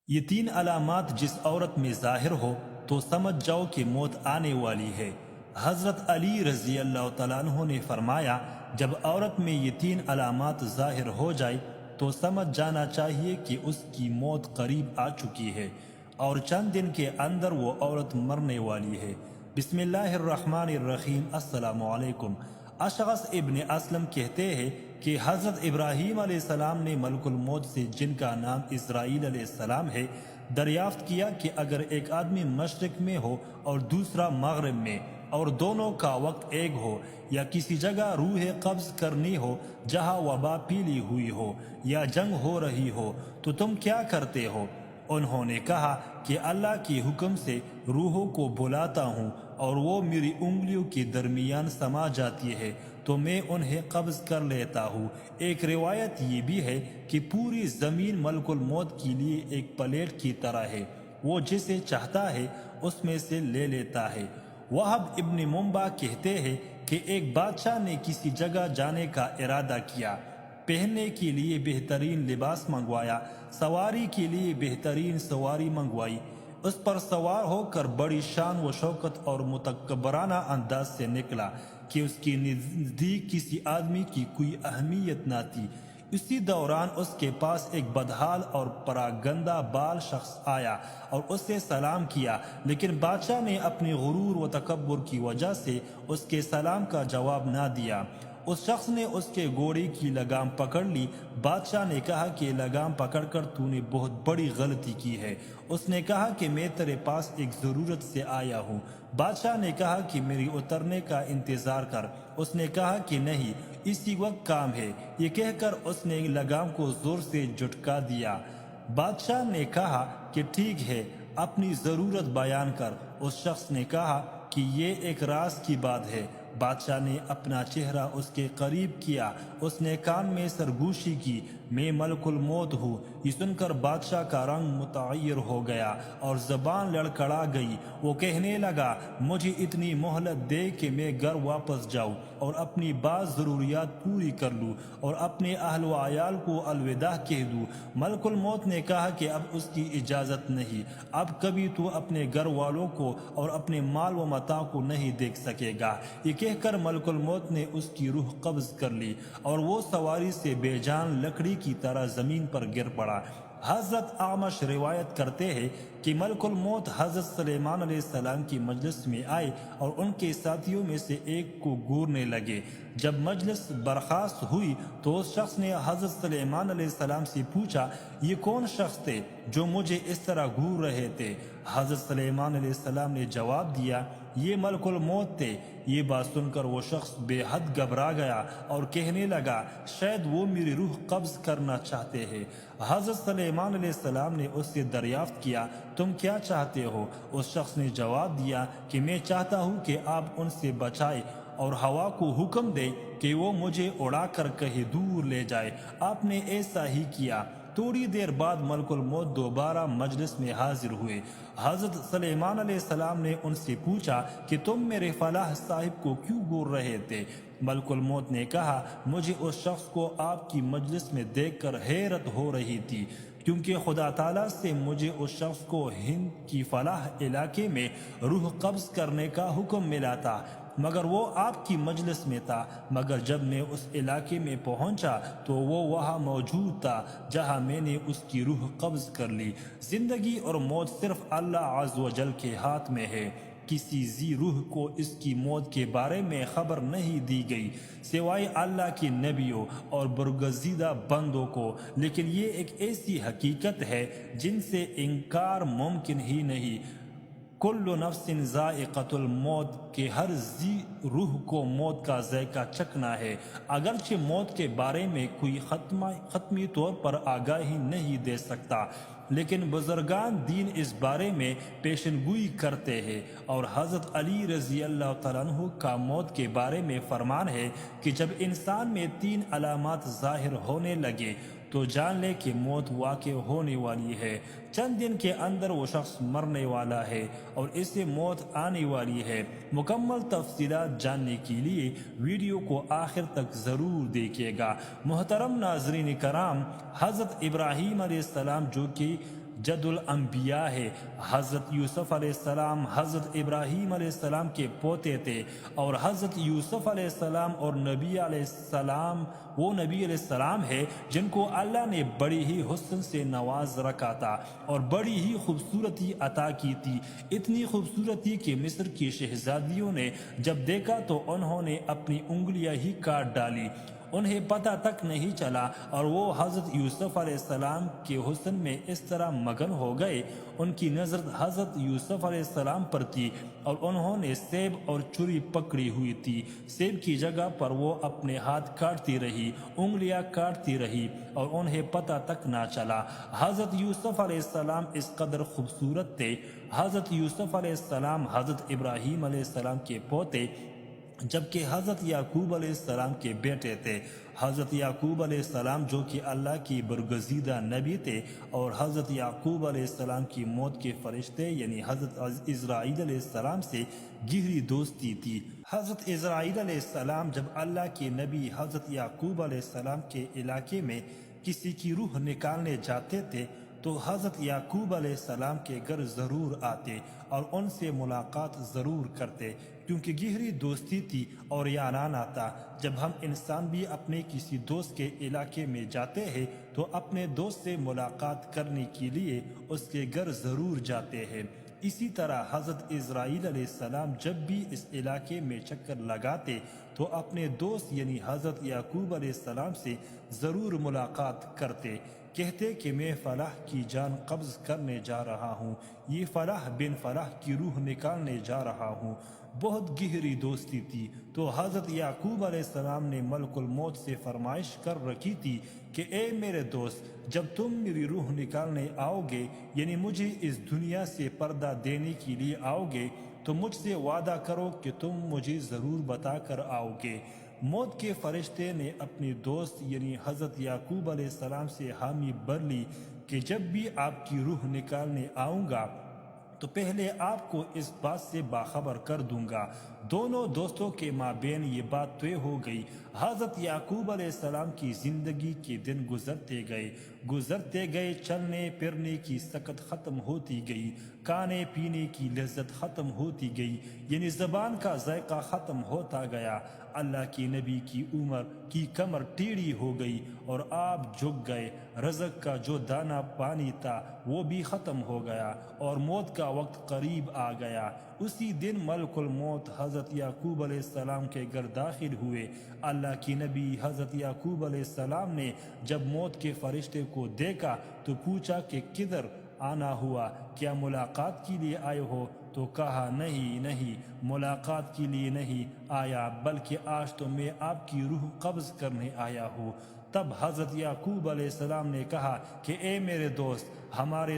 یہ تین علامات جس عورت میں ظاہر ہو تو سمجھ جاؤ کہ موت آنے والی ہے۔ حضرت علی رضی اللہ تعالیٰ عنہ نے فرمایا، جب عورت میں یہ تین علامات ظاہر ہو جائے تو سمجھ جانا چاہیے کہ اس کی موت قریب آ چکی ہے اور چند دن کے اندر وہ عورت مرنے والی ہے۔ بسم اللہ الرحمن الرحیم۔ السلام علیکم۔ اشعث ابن اسلم کہتے ہیں کہ حضرت ابراہیم علیہ السلام نے ملک الموت سے، جن کا نام اسرائیل علیہ السلام ہے، دریافت کیا کہ اگر ایک آدمی مشرق میں ہو اور دوسرا مغرب میں اور دونوں کا وقت ایک ہو، یا کسی جگہ روح قبض کرنی ہو جہاں وبا پھیلی ہوئی ہو یا جنگ ہو رہی ہو، تو تم کیا کرتے ہو؟ انہوں نے کہا کہ اللہ کے حکم سے روحوں کو بلاتا ہوں اور وہ میری انگلیوں کے درمیان سما جاتی ہے تو میں انہیں قبض کر لیتا ہوں۔ ایک روایت یہ بھی ہے کہ پوری زمین ملک الموت کے لیے ایک پلیٹ کی طرح ہے، وہ جسے چاہتا ہے اس میں سے لے لیتا ہے۔ وہب ابن منبع کہتے ہیں کہ ایک بادشاہ نے کسی جگہ جانے کا ارادہ کیا، پہننے کے لیے بہترین لباس منگوایا، سواری کے لیے بہترین سواری منگوائی، اس پر سوار ہو کر بڑی شان و شوکت اور متکبرانہ انداز سے نکلا کہ اس کے نزدیک کسی آدمی کی کوئی اہمیت نہ تھی۔ اسی دوران اس کے پاس ایک بدحال اور پراگندہ بال شخص آیا اور اس سے سلام کیا، لیکن بادشاہ نے اپنے غرور و تکبر کی وجہ سے اس کے سلام کا جواب نہ دیا۔ اس شخص نے اس کے گھوڑے کی لگام پکڑ لی۔ بادشاہ نے کہا کہ لگام پکڑ کر تو نے بہت بڑی غلطی کی ہے۔ اس نے کہا کہ میں تیرے پاس ایک ضرورت سے آیا ہوں۔ بادشاہ نے کہا کہ میری اترنے کا انتظار کر۔ اس نے کہا کہ نہیں، اسی وقت کام ہے۔ یہ کہہ کر اس نے لگام کو زور سے جھٹکا دیا۔ بادشاہ نے کہا کہ ٹھیک ہے، اپنی ضرورت بیان کر۔ اس شخص نے کہا کہ یہ ایک راز کی بات ہے۔ بادشاہ نے اپنا چہرہ اس کے قریب کیا، اس نے کان میں سرگوشی کی، میں ملک الموت ہوں۔ یہ سن کر بادشاہ کا رنگ متغیر ہو گیا اور زبان لڑکھڑا گئی۔ وہ کہنے لگا، مجھے اتنی مہلت دے کہ میں گھر واپس جاؤں اور اپنی بعض ضروریات پوری کر لوں اور اپنے اہل و عیال کو الوداع کہہ دوں۔ ملک الموت نے کہا کہ اب اس کی اجازت نہیں، اب کبھی تو اپنے گھر والوں کو اور اپنے مال و متاع کو نہیں دیکھ سکے گا۔ یہ کہہ کر ملک الموت نے اس کی روح قبض کر لی اور وہ سواری سے بے جان لکڑی کی طرح زمین پر گر پڑا۔ حضرت اعمش روایت کرتے ہیں کہ ملک الموت حضرت سلیمان علیہ السلام کی مجلس میں آئے اور ان کے ساتھیوں میں سے ایک کو گھورنے لگے۔ جب مجلس برخاست ہوئی تو اس شخص نے حضرت سلیمان علیہ السلام سے پوچھا، یہ کون شخص تھے جو مجھے اس طرح گھور رہے تھے؟ حضرت سلیمان علیہ السلام نے جواب دیا، یہ ملک الموت تھے۔ یہ بات سن کر وہ شخص بے حد گھبرا گیا اور کہنے لگا، شاید وہ میری روح قبض کرنا چاہتے ہیں۔ حضرت سلیمان علیہ السلام نے اس سے دریافت کیا، تم کیا چاہتے ہو؟ اس شخص نے جواب دیا کہ میں چاہتا ہوں کہ آپ ان سے بچائے اور ہوا کو حکم دے کہ وہ مجھے اڑا کر کہیں دور لے جائے۔ آپ نے ایسا ہی کیا۔ تھوڑی دیر بعد ملک الموت دوبارہ مجلس میں حاضر ہوئے۔ حضرت سلیمان علیہ السلام نے ان سے پوچھا کہ تم میرے فلاح صاحب کو کیوں گھور رہے تھے؟ ملک الموت نے کہا، مجھے اس شخص کو آپ کی مجلس میں دیکھ کر حیرت ہو رہی تھی، کیونکہ خدا تعالیٰ سے مجھے اس شخص کو ہند کی فلاح علاقے میں روح قبض کرنے کا حکم ملا تھا، مگر وہ آپ کی مجلس میں تھا۔ مگر جب میں اس علاقے میں پہنچا تو وہ وہاں موجود تھا جہاں میں نے اس کی روح قبض کر لی۔ زندگی اور موت صرف اللہ عز و جل کے ہاتھ میں ہے۔ کسی ذی روح کو اس کی موت کے بارے میں خبر نہیں دی گئی سوائے اللہ کے نبیوں اور برگزیدہ بندوں کو، لیکن یہ ایک ایسی حقیقت ہے جن سے انکار ممکن ہی نہیں۔ کل نفس ذائقۃ الموت، کہ ہر ذی روح کو موت کا ذائقہ چکھنا ہے۔ اگرچہ موت کے بارے میں کوئی حتمی طور پر آگاہی نہیں دے سکتا، لیکن بزرگان دین اس بارے میں پیشن گوئی کرتے ہیں، اور حضرت علی رضی اللہ تعالیٰ عنہ کا موت کے بارے میں فرمان ہے کہ جب انسان میں تین علامات ظاہر ہونے لگے تو جان لے کہ موت واقع ہونے والی ہے۔ چند دن کے اندر وہ شخص مرنے والا ہے اور اسے موت آنے والی ہے۔ مکمل تفصیلات جاننے کے لیے ویڈیو کو آخر تک ضرور دیکھیے گا۔ محترم ناظرین کرام، حضرت ابراہیم علیہ السلام جد الانبیاء ہے۔ حضرت یوسف علیہ السلام حضرت ابراہیم علیہ السلام کے پوتے تھے، اور حضرت یوسف علیہ السلام اور نبی علیہ السلام وہ نبی علیہ السلام ہے جن کو اللہ نے بڑی ہی حسن سے نواز رکھا تھا اور بڑی ہی خوبصورتی عطا کی تھی، اتنی خوبصورتی کہ مصر کی شہزادیوں نے جب دیکھا تو انہوں نے اپنی انگلیاں ہی کاٹ ڈالی، انہیں پتہ تک نہیں چلا، اور وہ حضرت یوسف علیہ السلام کے حسن میں اس طرح مگن ہو گئے، ان کی نظر حضرت یوسف علیہ السلام پر تھی، اور انہوں نے سیب اور چھری پکڑی ہوئی تھی، سیب کی جگہ پر وہ اپنے ہاتھ کاٹتی رہی، انگلیاں کاٹتی رہی، اور انہیں پتہ تک نہ چلا۔ حضرت یوسف علیہ السلام اس قدر خوبصورت تھے۔ حضرت یوسف علیہ السلام حضرت ابراہیم علیہ السلام کے پوتے، جبکہ حضرت یعقوب علیہ السلام کے بیٹے تھے۔ حضرت یعقوب علیہ السلام جو کہ اللہ کی برگزیدہ نبی تھے، اور حضرت یعقوب علیہ السلام کی موت کے فرشتے یعنی حضرت اسرائیل علیہ السلام سے گہری دوستی تھی۔ حضرت اسرائیل علیہ السلام جب اللہ کے نبی حضرت یعقوب علیہ السلام کے علاقے میں کسی کی روح نکالنے جاتے تھے تو حضرت یعقوب علیہ السلام کے گھر ضرور آتے اور ان سے ملاقات ضرور کرتے، کیونکہ گہری دوستی تھی اور یارانہ تھا۔ جب ہم انسان بھی اپنے کسی دوست کے علاقے میں جاتے ہیں تو اپنے دوست سے ملاقات کرنے کے لیے اس کے گھر ضرور جاتے ہیں۔ اسی طرح حضرت اسرائیل علیہ السلام جب بھی اس علاقے میں چکر لگاتے تو اپنے دوست یعنی حضرت یعقوب علیہ السلام سے ضرور ملاقات کرتے، کہتے کہ میں فلاح کی جان قبض کرنے جا رہا ہوں، یہ فلاح بن فلاح کی روح نکالنے جا رہا ہوں۔ بہت گہری دوستی تھی، تو حضرت یعقوب علیہ السلام نے ملک الموت سے فرمائش کر رکھی تھی کہ اے میرے دوست، جب تم میری روح نکالنے آؤ گے یعنی مجھے اس دنیا سے پردہ دینے کے لیے آؤ گے تو مجھ سے وعدہ کرو کہ تم مجھے ضرور بتا کر آؤ گے۔ موت کے فرشتے نے اپنے دوست یعنی حضرت یعقوب علیہ السلام سے حامی بھر لی کہ جب بھی آپ کی روح نکالنے آؤں گا تو پہلے آپ کو اس بات سے باخبر کر دوں گا۔ دونوں دوستوں کے مابین یہ بات طے ہو گئی۔ حضرت یعقوب علیہ السلام کی زندگی کے دن گزرتے گئے، چلنے پھرنے کی سکت ختم ہوتی گئی، کھانے پینے کی لذت ختم ہوتی گئی، یعنی زبان کا ذائقہ ختم ہوتا گیا۔ اللہ کی نبی کی عمر کی کمر ٹیڑھی ہو گئی اور آپ جھک گئے، رزق کا جو دانہ پانی تھا وہ بھی ختم ہو گیا اور موت کا وقت قریب آ گیا۔ اسی دن ملک الموت حضرت یعقوب علیہ السلام کے گھر داخل ہوئے۔ اللہ کی نبی حضرت یعقوب علیہ السلام نے جب موت کے فرشتے کو دیکھا تو پوچھا کہ کدھر آنا ہوا، کیا ملاقات کے لیے آئے ہو؟ تو کہا نہیں ملاقات کے لیے نہیں آیا، بلکہ آج تو میں آپ کی روح قبض کرنے آیا ہوں۔ تب حضرت یعقوب علیہ السلام نے کہا کہ اے میرے دوست، ہمارے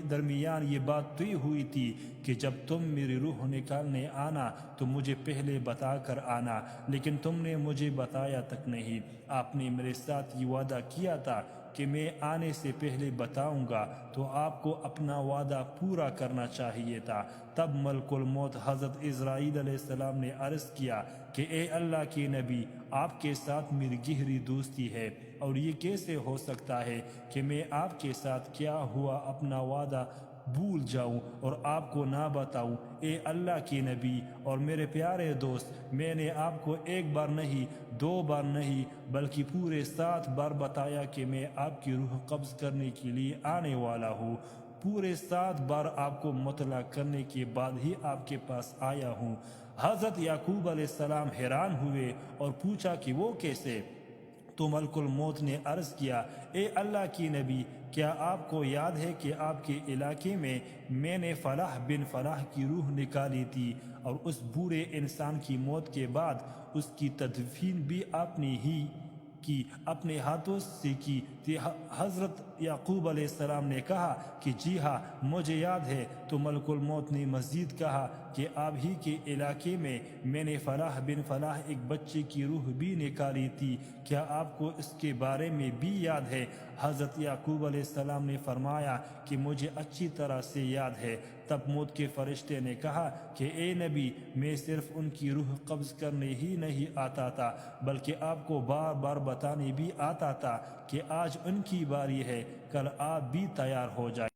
درمیان یہ بات طے ہوئی تھی کہ جب تم میری روح نکالنے آنا تو مجھے پہلے بتا کر آنا، لیکن تم نے مجھے بتایا تک نہیں۔ آپ نے میرے ساتھ یہ وعدہ کیا تھا کہ میں آنے سے پہلے بتاؤں گا، تو آپ کو اپنا وعدہ پورا کرنا چاہیے تھا۔ تب ملک الموت حضرت اسرائیل علیہ السلام نے عرض کیا کہ اے اللہ کے نبی، آپ کے ساتھ میری گہری دوستی ہے، اور یہ کیسے ہو سکتا ہے کہ میں آپ کے ساتھ کیا ہوا اپنا وعدہ بھول جاؤں اور آپ کو نہ بتاؤں۔ اے اللہ کے نبی اور میرے پیارے دوست، میں نے آپ کو ایک بار نہیں، دو بار نہیں، بلکہ پورے 7 بار بتایا کہ میں آپ کی روح قبض کرنے کے لیے آنے والا ہوں۔ پورے 7 بار آپ کو مطلع کرنے کے بعد ہی آپ کے پاس آیا ہوں۔ حضرت یعقوب علیہ السلام حیران ہوئے اور پوچھا کہ وہ کیسے؟ تو ملک الموت نے عرض کیا، اے اللہ کی نبی، کیا آپ کو یاد ہے کہ آپ کے علاقے میں نے فلاح بن فلاح کی روح نکالی تھی، اور اس بوڑھے انسان کی موت کے بعد اس کی تدفین بھی آپ نے ہی کی، اپنے ہاتھوں سے کی تھی؟ حضرت یعقوب علیہ السلام نے کہا کہ جی ہاں مجھے یاد ہے۔ تو ملک الموت نے مزید کہا کہ آپ ہی کے علاقے میں نے فلاح بن فلاح ایک بچے کی روح بھی نکالی تھی، کیا آپ کو اس کے بارے میں بھی یاد ہے؟ حضرت یعقوب علیہ السلام نے فرمایا کہ مجھے اچھی طرح سے یاد ہے۔ تب موت کے فرشتے نے کہا کہ اے نبی، میں صرف ان کی روح قبض کرنے ہی نہیں آتا تھا، بلکہ آپ کو بار بار بتانے بھی آتا تھا کہ آج ان کی باری ہے، کل آپ بھی تیار ہو جائیں۔